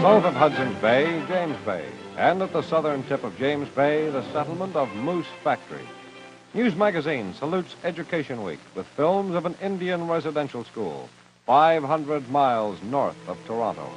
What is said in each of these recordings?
South of Hudson's Bay, James Bay, and at the southern tip of James Bay, the settlement of Moose Factory. News Magazine salutes Education Week with films of an Indian residential school 500 miles north of Toronto.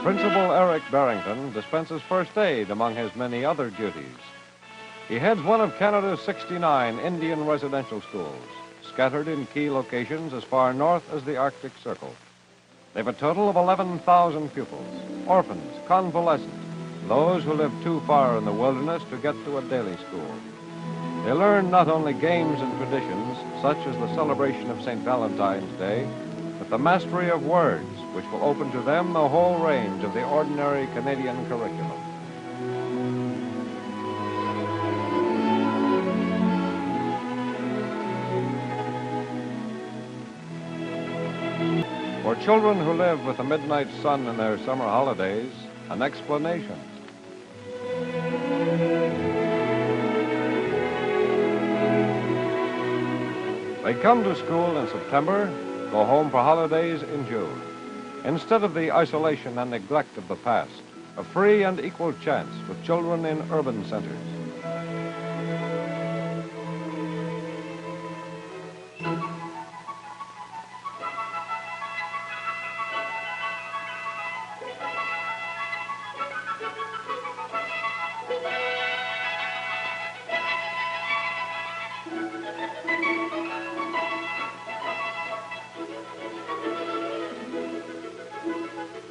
Principal Eric Barrington dispenses first aid among his many other duties. He heads one of Canada's 69 Indian residential schools, scattered in key locations as far north as the Arctic Circle. They've a total of 11,000 pupils, orphans, convalescents, those who live too far in the wilderness to get to a daily school. They learn not only games and traditions, such as the celebration of St. Valentine's Day, but the mastery of words, which will open to them the whole range of the ordinary Canadian curriculum. For children who live with the midnight sun in their summer holidays, an explanation. They come to school in September, go home for holidays in June. Instead of the isolation and neglect of the past, a free and equal chance with children in urban centers.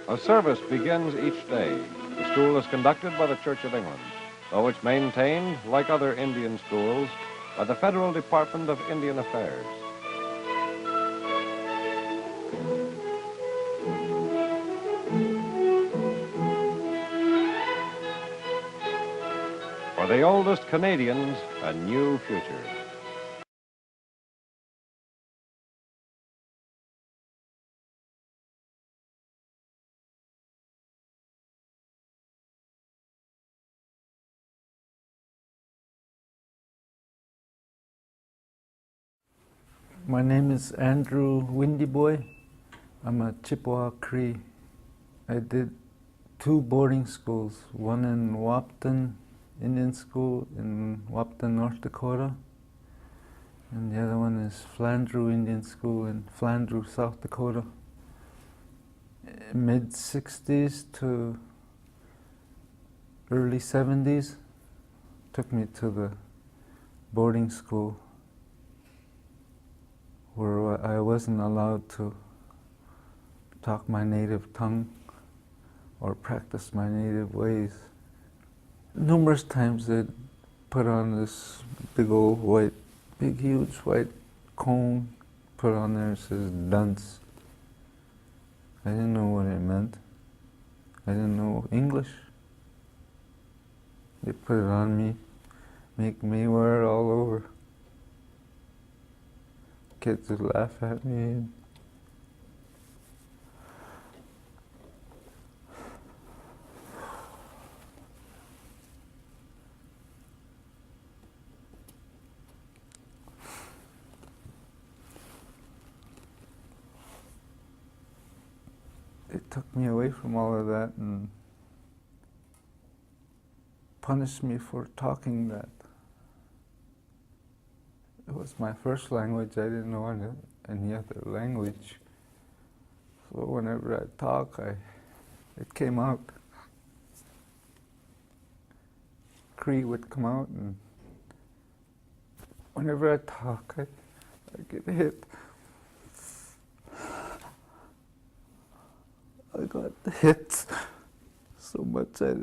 A service begins each day. The school is conducted by the Church of England, though it's maintained, like other Indian schools, by the Federal Department of Indian Affairs. For the oldest Canadians, a new future. My name is Andrew Windy Boy. I'm a Chippewa Cree. I did 2 boarding schools, one in Wapton Indian School in Wapton, North Dakota, and the other one is Flandreau Indian School in Flandreau, South Dakota. Mid-60s to early 70s took me to the boarding school where I wasn't allowed to talk my native tongue or practice my native ways. Numerous times they'd put on this big old white, big huge white cone, put on there, it says dunce. I didn't know what it meant. I didn't know English. They put it on me, make me wear it all over. Kids would laugh at me. They took me away from all of that and punished me for talking that. It was my first language. I didn't know any other language. So whenever I talk, it came out. Cree would come out, and whenever I talk, I get hit. I got hit so much I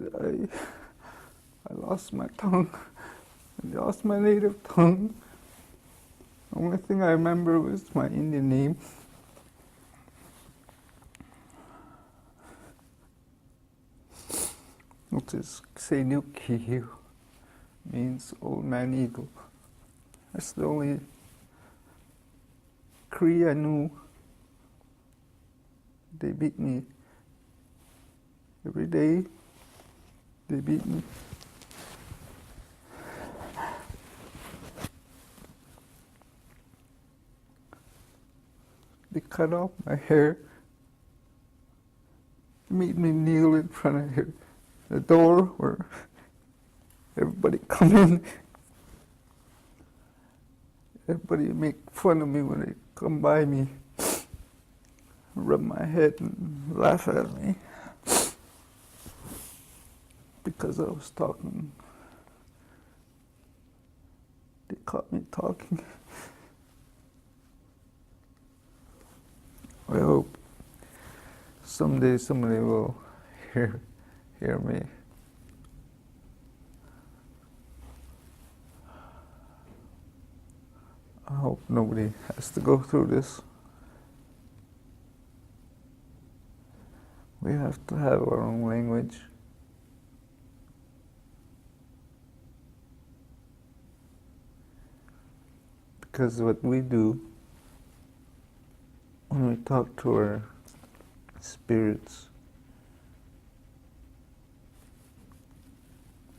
lost my tongue. I lost my native tongue. The only thing I remember was my Indian name. Which is Xenukiyu, means old man eagle. That's the only Cree I knew, they beat me. Every day, they beat me. They cut off my hair, made me kneel in front of the door where everybody come in. Everybody make fun of me when they come by me, rub my head and laugh at me because I was talking. They caught me talking. I hope someday somebody will hear me. I hope nobody has to go through this. We have to have our own language. Because what we do when we talk to our spirits,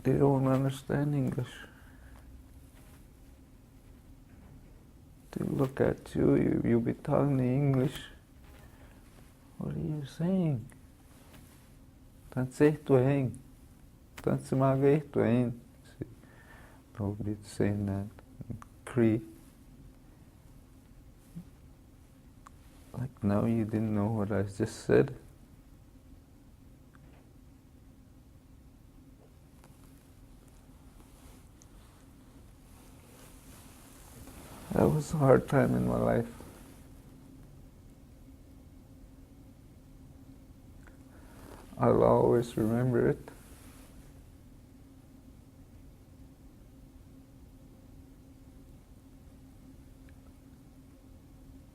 they don't understand English. They look at you, you'll be talking English. What are you saying? Nobody's saying that in Cree. Like, no, you didn't know what I just said. That was a hard time in my life. I'll always remember it.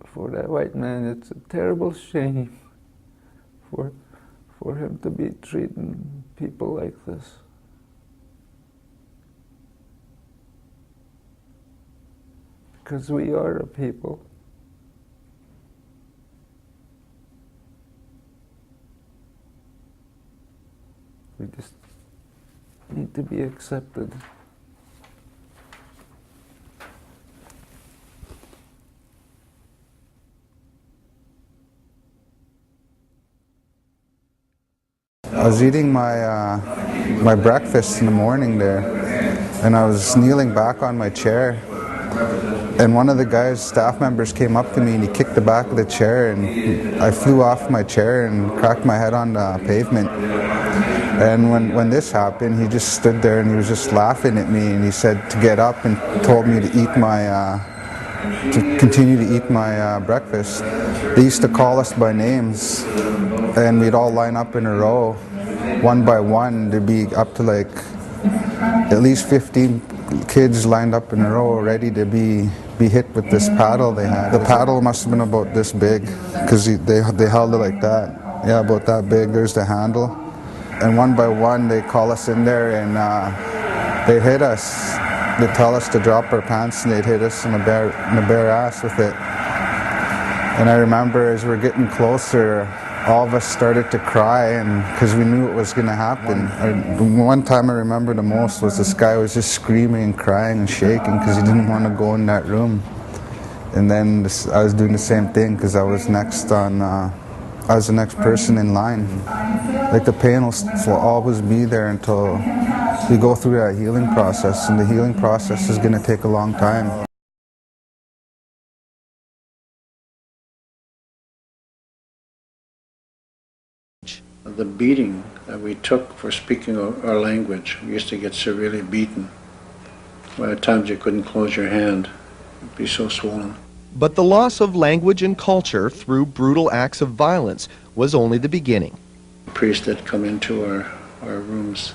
For that white man, it's a terrible shame for him to be treating people like this. Because we are a people. We just need to be accepted. I was eating my breakfast in the morning there, and I was kneeling back on my chair, and one of the staff members came up to me and he kicked the back of the chair, and I flew off my chair and cracked my head on the pavement. And when this happened, he just stood there and he was just laughing at me, and he said to get up and told me to eat to continue to eat my breakfast. They used to call us by names, and we'd all line up in a row, one by one. There'd be up to like at least 15 kids lined up in a row, ready to be hit with this paddle they had. The paddle must have been about this big, because they held it like that. Yeah, about that big. There's the handle. And one by one, they call us in there, and they hit us. They tell us to drop our pants, and they'd hit us in the bare ass with it. And I remember as we're getting closer, all of us started to cry, and because we knew it was going to happen. One time I remember the most was this guy was just screaming and crying and shaking because he didn't want to go in that room. And then I was doing the same thing because I was the next person in line. Like, the pain will always be there until we go through that healing process, and the healing process is going to take a long time. The beating that we took for speaking our language, we used to get severely beaten. At times you couldn't close your hand, it'd be so swollen. But the loss of language and culture through brutal acts of violence was only the beginning. Priests that come into our rooms,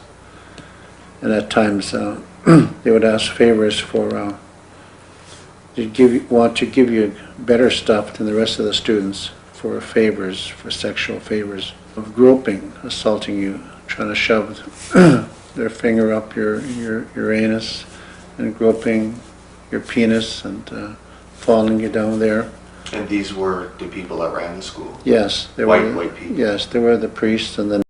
and at times they would ask favors for want to give you better stuff than the rest of the students, for favors, for sexual favors, of groping, assaulting you, trying to shove their finger up your anus and groping your penis and following you down there. And these were the people that ran the school? Yes, they White were people? Yes, they were the priests and then